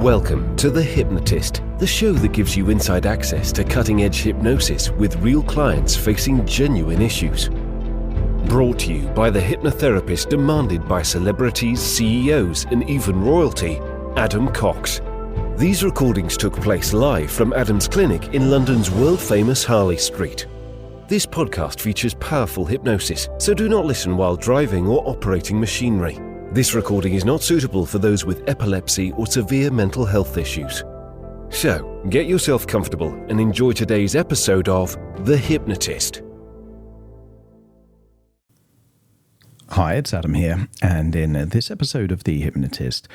Welcome to The Hypnotist, the show that gives you inside access to cutting-edge hypnosis with real clients facing genuine issues. Brought to you by the hypnotherapist demanded by celebrities, CEOs, and even royalty, Adam Cox. These recordings took place live from Adam's clinic in London's world-famous Harley Street. This podcast features powerful hypnosis, so do not listen while driving or operating machinery. This recording is not suitable for those with epilepsy or severe mental health issues. So, get yourself comfortable and enjoy today's episode of The Hypnotist. Hi, it's Adam here, and in this episode of The Hypnotist,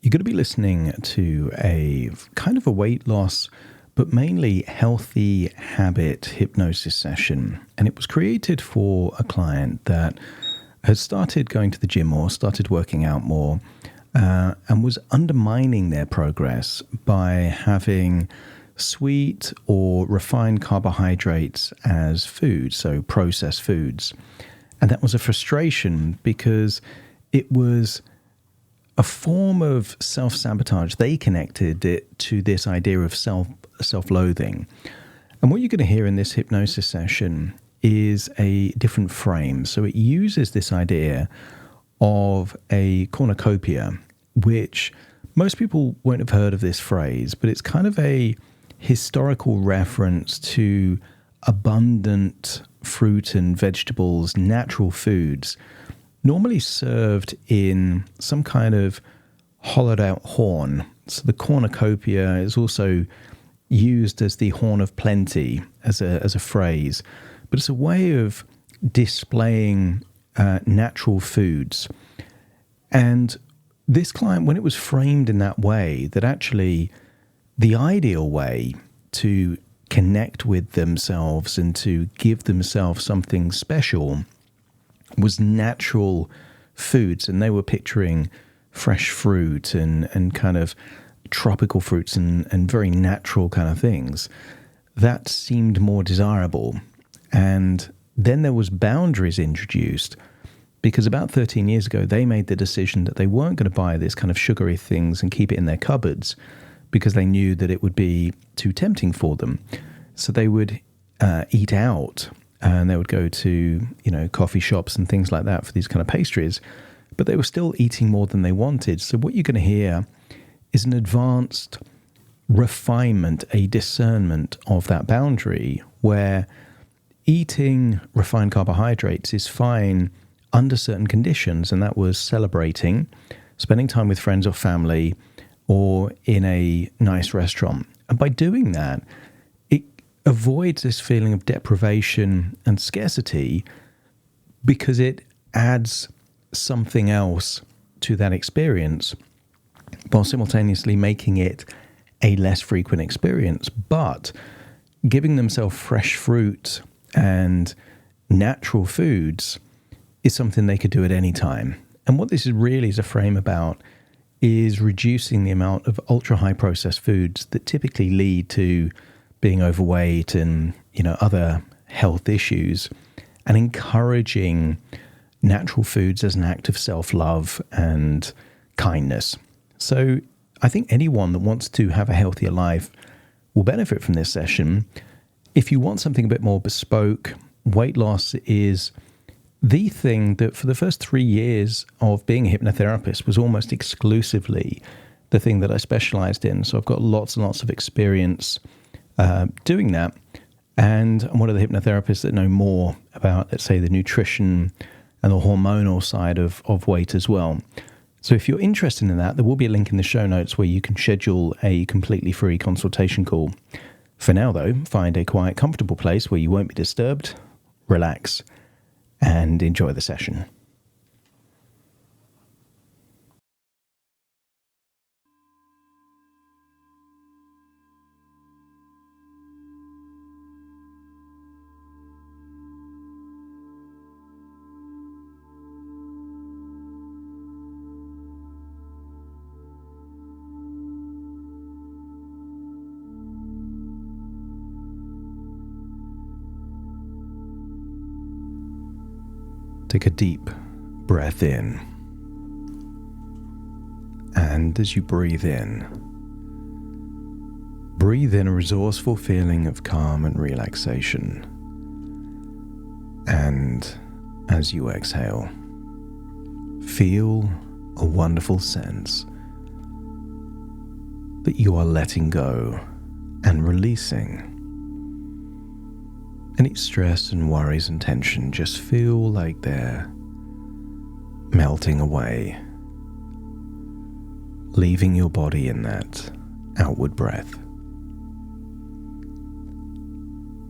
you're going to be listening to a kind of a weight loss, but mainly healthy habit hypnosis session. And it was created for a client that has started going to the gym more, started working out more, and was undermining their progress by having sweet or refined carbohydrates as food, so processed foods. And that was a frustration because it was a form of self-sabotage. They connected it to this idea of self-loathing. And what you're going to hear in this hypnosis session is a different frame. So it uses this idea of a cornucopia, which most people won't have heard of this phrase, but it's kind of a historical reference to abundant fruit and vegetables, natural foods, normally served in some kind of hollowed out horn. So the cornucopia is also used as the horn of plenty as a phrase. But it's a way of displaying natural foods. And this client, when it was framed in that way, that actually the ideal way to connect with themselves and to give themselves something special was natural foods. And they were picturing fresh fruit and kind of tropical fruits and very natural kind of things. That seemed more desirable. And then there was boundaries introduced because about 13 years ago, they made the decision that they weren't going to buy this kind of sugary things and keep it in their cupboards because they knew that it would be too tempting for them. So they would eat out and they would go to, coffee shops and things like that for these kind of pastries, but they were still eating more than they wanted. So what you're going to hear is an advanced refinement, a discernment of that boundary where eating refined carbohydrates is fine under certain conditions, and that was celebrating, spending time with friends or family, or in a nice restaurant. And by doing that, it avoids this feeling of deprivation and scarcity because it adds something else to that experience while simultaneously making it a less frequent experience. But giving themselves fresh fruit and natural foods is something they could do at any time. And what this is really is a frame about is reducing the amount of ultra-high processed foods that typically lead to being overweight and, other health issues, and encouraging natural foods as an act of self-love and kindness. So I think anyone that wants to have a healthier life will benefit from this session. If you want something a bit more bespoke, weight loss is the thing that for the first 3 years of being a hypnotherapist was almost exclusively the thing that I specialized in. So I've got lots and lots of experience doing that. And I'm one of the hypnotherapists that know more about, let's say, the nutrition and the hormonal side of weight as well. So if you're interested in that, there will be a link in the show notes where you can schedule a completely free consultation call. For now, though, find a quiet, comfortable place where you won't be disturbed, relax, and enjoy the session. Take a deep breath in. And as you breathe in, Breathe in a resourceful feeling of calm and relaxation. And as you exhale, feel a wonderful sense that you are letting go and releasing. Any stress and worries and tension just feel like they're melting away, leaving your body in that outward breath.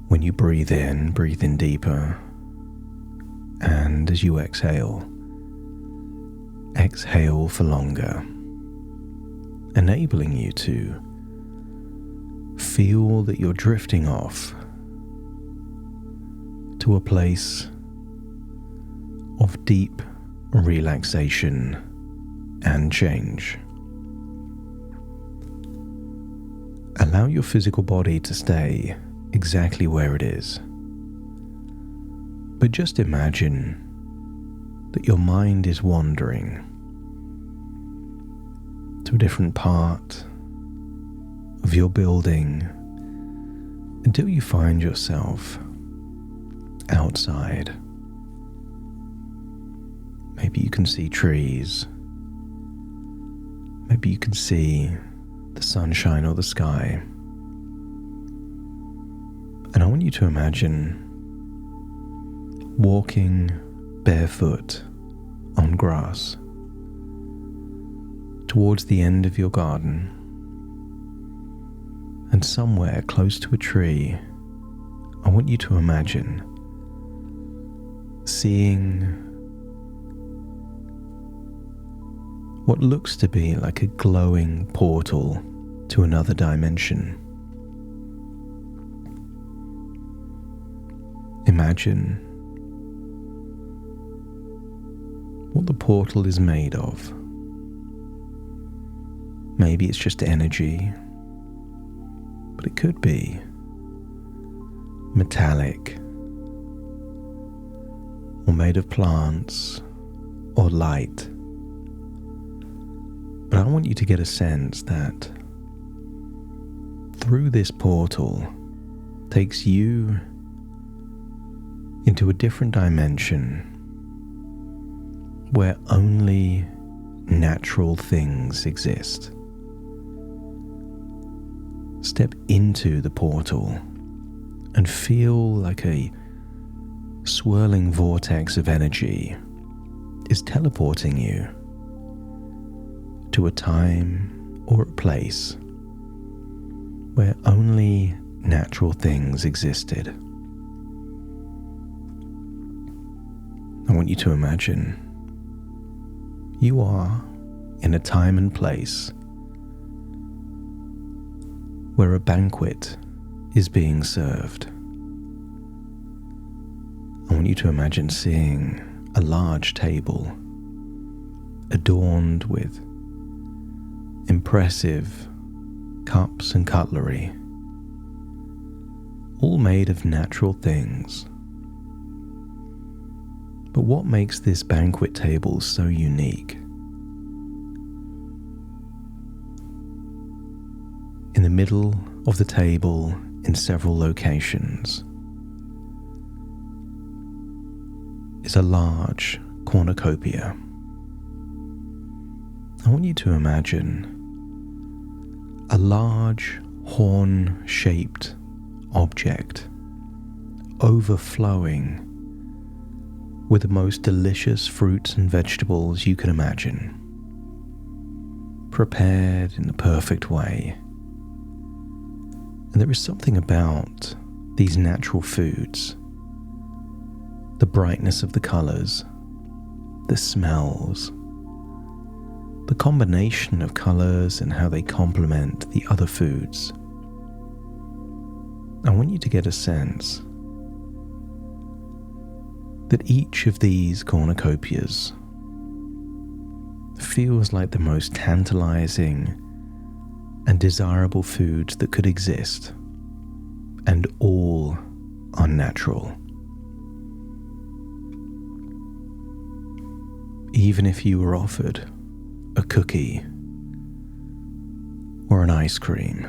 When you breathe in deeper, and as you exhale, exhale for longer, enabling you to feel that you're drifting off to a place of deep relaxation and change. Allow your physical body to stay exactly where it is, but just imagine that your mind is wandering to a different part of your building until you find yourself outside. Maybe you can see trees. Maybe you can see the sunshine or the sky. And I want you to imagine walking barefoot on grass towards the end of your garden, and somewhere close to a tree, I want you to imagine seeing what looks to be like a glowing portal to another dimension. Imagine what the portal is made of. Maybe it's just energy, but it could be metallic, or made of plants, or light. But I want you to get a sense that through this portal takes you into a different dimension where only natural things exist. Step into the portal and feel like a swirling vortex of energy is teleporting you to a time or a place where only natural things existed. I want you to imagine you are in a time and place where a banquet is being served. I want you to imagine seeing a large table adorned with impressive cups and cutlery, all made of natural things. But what makes this banquet table so unique? In the middle of the table, in several locations, is a large cornucopia. I want you to imagine a large horn-shaped object overflowing with the most delicious fruits and vegetables you can imagine, prepared in the perfect way. And there is something about these natural foods, the brightness of the colors, the smells, the combination of colors and how they complement the other foods. I want you to get a sense that each of these cornucopias feels like the most tantalizing and desirable foods that could exist, and all are natural. Even if you were offered a cookie or an ice cream,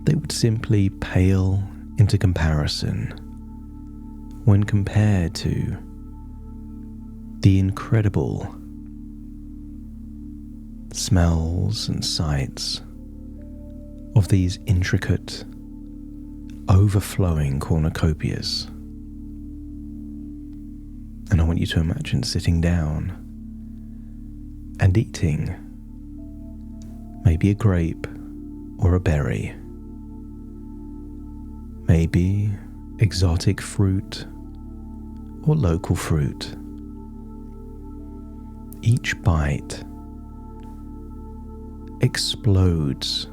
they would simply pale into comparison when compared to the incredible smells and sights of these intricate, overflowing cornucopias. And I want you to imagine sitting down and eating maybe a grape or a berry, maybe exotic fruit or local fruit. Each bite explodes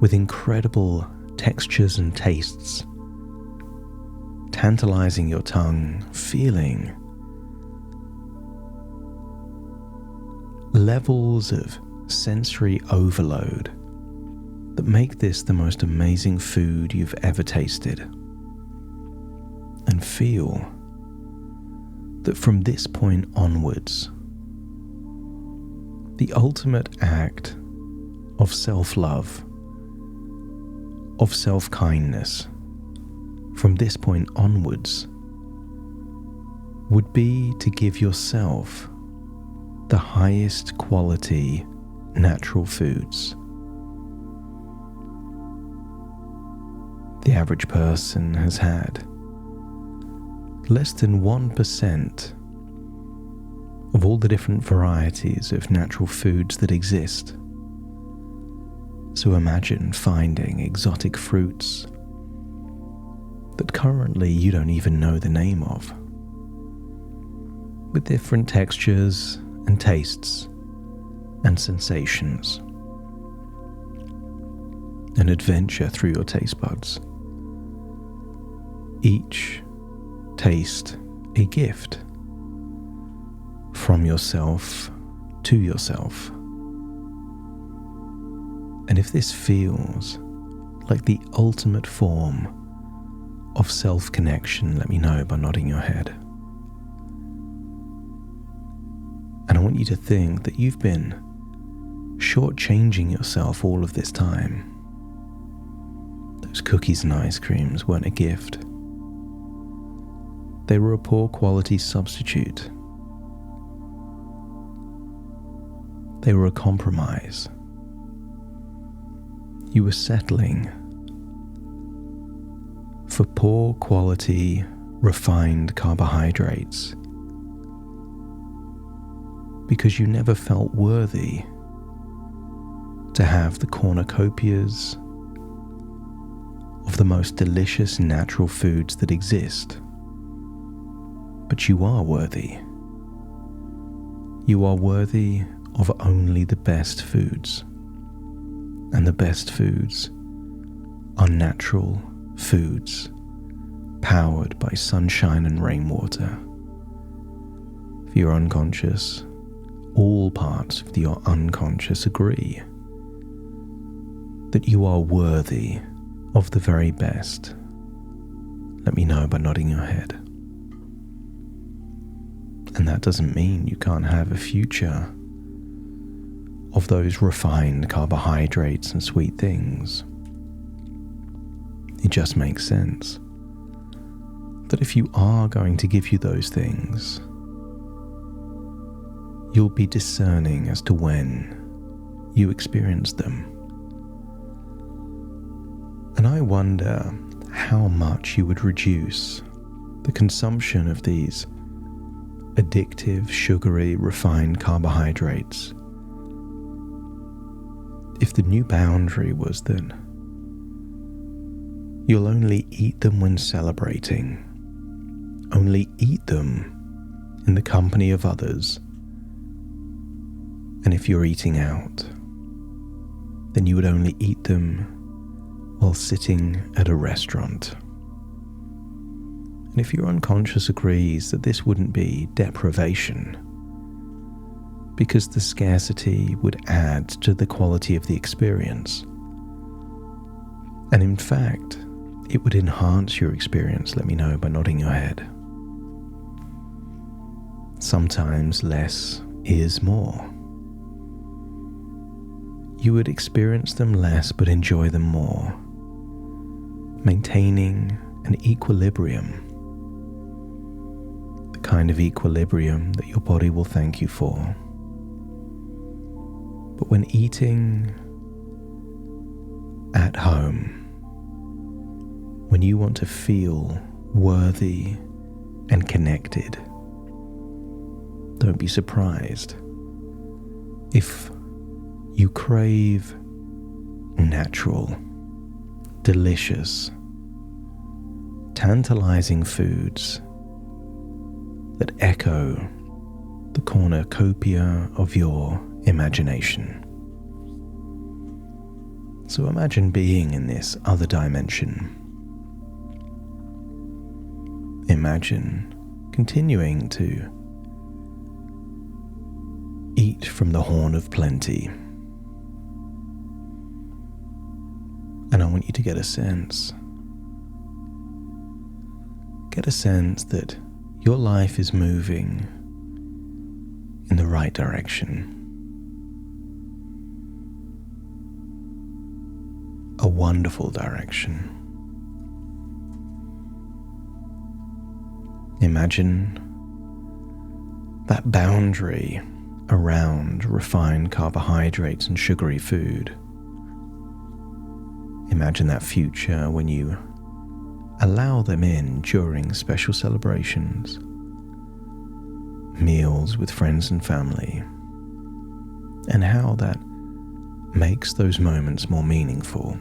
with incredible textures and tastes, tantalizing your tongue, feeling levels of sensory overload that make this the most amazing food you've ever tasted. And feel that from this point onwards, the ultimate act of self-love, of self-kindness, from this point onwards, would be to give yourself the highest quality natural foods. The average person has had less than 1% of all the different varieties of natural foods that exist. So imagine finding exotic fruits that currently you don't even know the name of, with different textures and tastes and sensations. An adventure through your taste buds. Each taste a gift from yourself to yourself. And if this feels like the ultimate form of self-connection, let me know by nodding your head. And I want you to think that you've been shortchanging yourself all of this time. Those cookies and ice creams weren't a gift. They were a poor quality substitute. They were a compromise. You were settling for poor quality, refined carbohydrates because you never felt worthy to have the cornucopias of the most delicious natural foods that exist. But you are worthy. You are worthy of only the best foods. And the best foods are natural foods, powered by sunshine and rainwater. If you're unconscious, all parts of your unconscious agree that you are worthy of the very best. Let me know by nodding your head. And that doesn't mean you can't have a future of those refined carbohydrates and sweet things. It just makes sense that if you are going to give you those things, you'll be discerning as to when you experience them. And I wonder how much you would reduce the consumption of these addictive, sugary, refined carbohydrates if the new boundary was that you'll only eat them when celebrating, only eat them in the company of others, and if you're eating out, then you would only eat them while sitting at a restaurant. And if your unconscious agrees that this wouldn't be deprivation, because the scarcity would add to the quality of the experience. And in fact, it would enhance your experience, let me know by nodding your head. Sometimes less is more. you would experience them less but enjoy them more, maintaining an equilibrium, the kind of equilibrium that your body will thank you for. But when eating at home, when you want to feel worthy and connected, don't be surprised if you crave natural, delicious, tantalizing foods that echo the cornucopia of your imagination. So imagine being in this other dimension. Imagine continuing to eat from the horn of plenty. And I want you to get a sense that your life is moving in the right direction. A wonderful direction. Imagine that boundary around refined carbohydrates and sugary food. Imagine that future when you allow them in during special celebrations, meals with friends and family, and how that makes those moments more meaningful.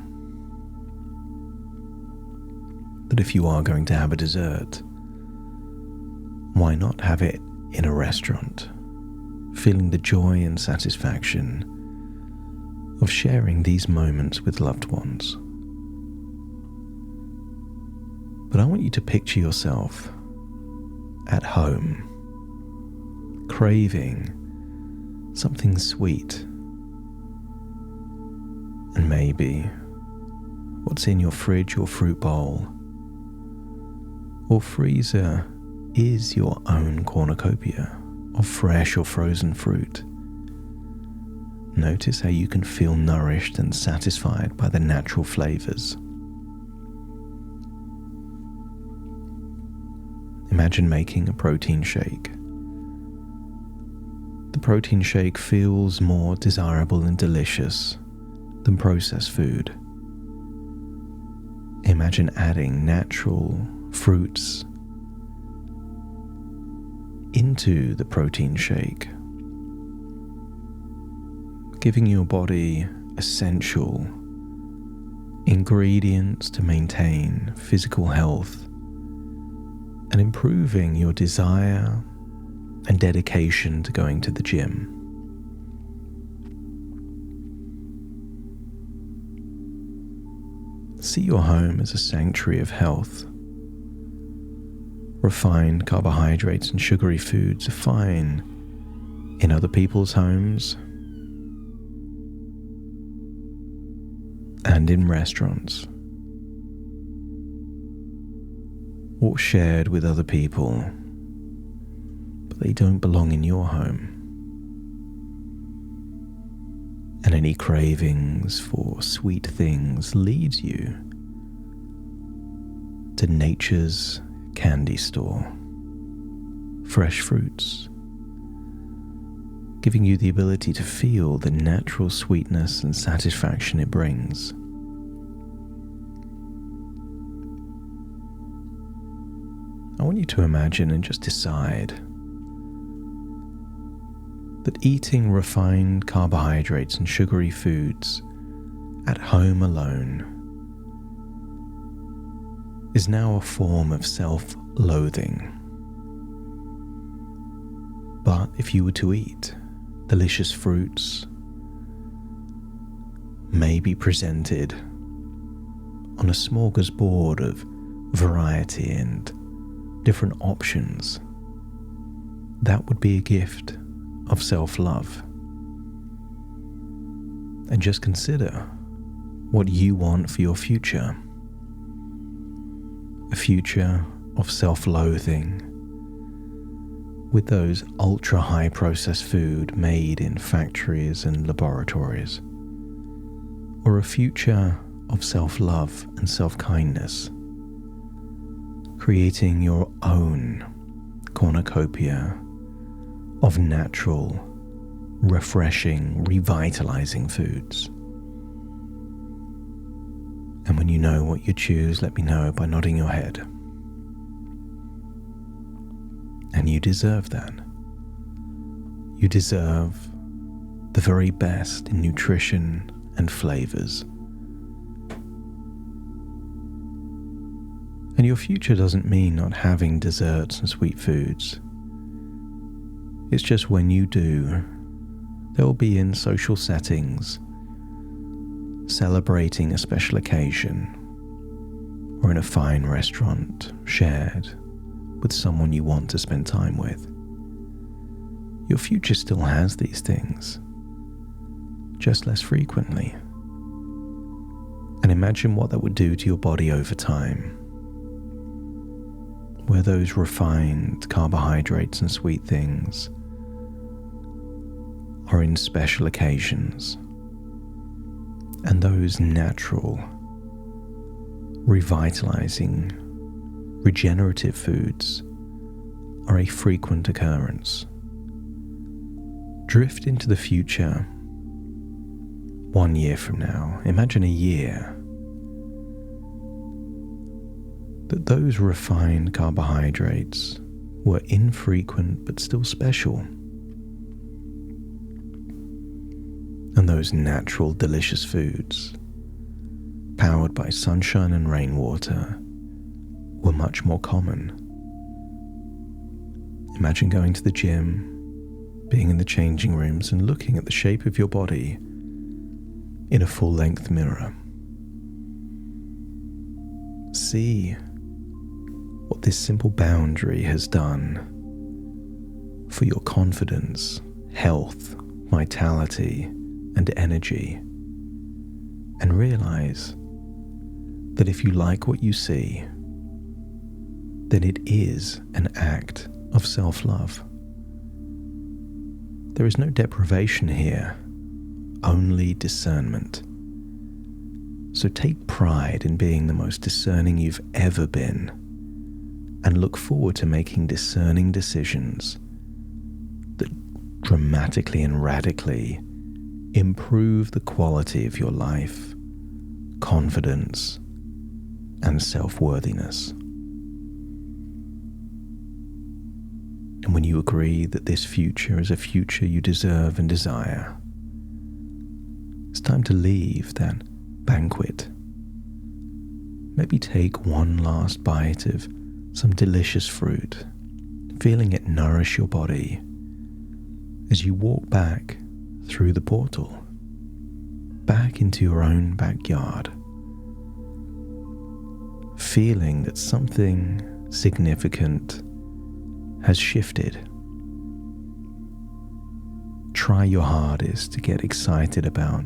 That if you are going to have a dessert, why not have it in a restaurant, feeling the joy and satisfaction of sharing these moments with loved ones? But I want you to picture yourself at home, craving something sweet, and maybe what's in your fridge or fruit bowl or freezer is your own cornucopia of fresh or frozen fruit. Notice how you can feel nourished and satisfied by the natural flavors. Imagine making a protein shake. The protein shake feels more desirable and delicious than processed food. Imagine adding natural fruits into the protein shake, giving your body essential ingredients to maintain physical health and improving your desire and dedication to going to the gym. See your home as a sanctuary of health. Refined carbohydrates and sugary foods are fine in other people's homes and in restaurants, or shared with other people, but they don't belong in your home. And any cravings for sweet things leads you to nature's candy store, fresh fruits, giving you the ability to feel the natural sweetness and satisfaction it brings. I want you to imagine and just decide that eating refined carbohydrates and sugary foods at home alone is now a form of self-loathing. But if you were to eat delicious fruits, maybe presented on a smorgasbord of variety and different options, that would be a gift of self-love. And just consider what you want for your future. A future of self-loathing with those ultra-high processed food made in factories and laboratories. or a future of self-love and self-kindness, creating your own cornucopia of natural, refreshing, revitalizing foods. And when you know what you choose, let me know by nodding your head. And you deserve that. You deserve the very best in nutrition and flavors. And your future doesn't mean not having desserts and sweet foods. It's just when you do, they'll be in social settings, celebrating a special occasion, or in a fine restaurant shared with someone you want to spend time with. Your future still has these things, just less frequently. And imagine what that would do to your body over time, where those refined carbohydrates and sweet things are in special occasions, and those natural, revitalizing, regenerative foods are a frequent occurrence. Drift into the future 1 year from now. Imagine a year that those refined carbohydrates were infrequent but still special. And those natural, delicious foods, powered by sunshine and rainwater, were much more common. Imagine going to the gym, being in the changing rooms and looking at the shape of your body in a full-length mirror. See what this simple boundary has done for your confidence, health, vitality, and energy, and realize that if you like what you see, then it is an act of self-love. There is no deprivation here, only discernment. So take pride in being the most discerning you've ever been, and look forward to making discerning decisions that dramatically and radically improve the quality of your life, confidence, and self-worthiness. And when you agree that this future is a future you deserve and desire, it's time to leave that banquet. Maybe take one last bite of some delicious fruit, feeling it nourish your body as you walk back through the portal, back into your own backyard, feeling that something significant has shifted. Try your hardest to get excited about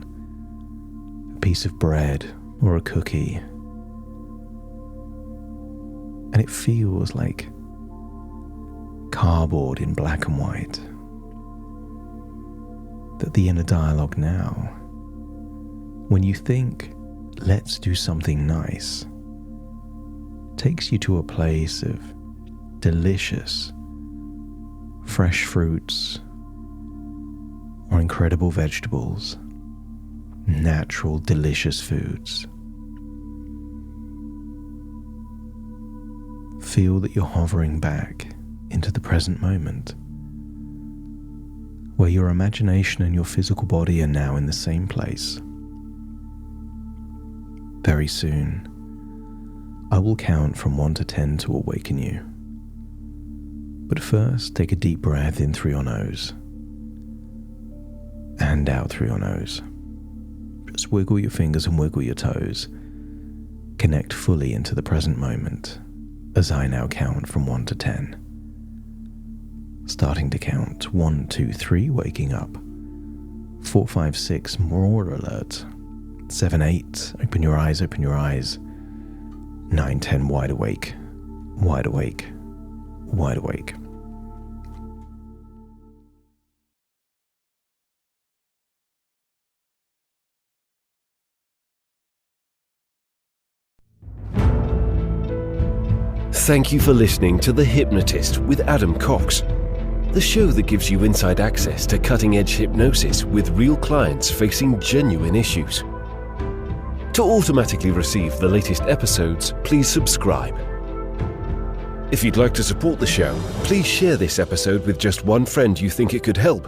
a piece of bread or a cookie, and it feels like cardboard in black and white. That the inner dialogue now, when you think, let's do something nice, takes you to a place of delicious, fresh fruits, or incredible vegetables, natural, delicious foods. Feel that you're hovering back into the present moment, where your imagination and your physical body are now in the same place. Very soon, I will count from 1 to 10 to awaken you. But first, take a deep breath in through your nose and out through your nose. Just wiggle your fingers and wiggle your toes. Connect fully into the present moment as I now count from 1 to 10. Starting to count 1, 2, 3, waking up. 4, 5, 6, more alert. 7, 8, open your eyes, open your eyes. 9, 10, wide awake, wide awake, wide awake. Thank you for listening to The Hypnotist with Adam Cox, the show that gives you inside access to cutting-edge hypnosis with real clients facing genuine issues. To automatically receive the latest episodes, please subscribe. If you'd like to support the show, please share this episode with just one friend you think it could help.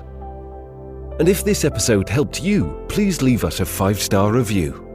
And if this episode helped you, please leave us a 5-star review.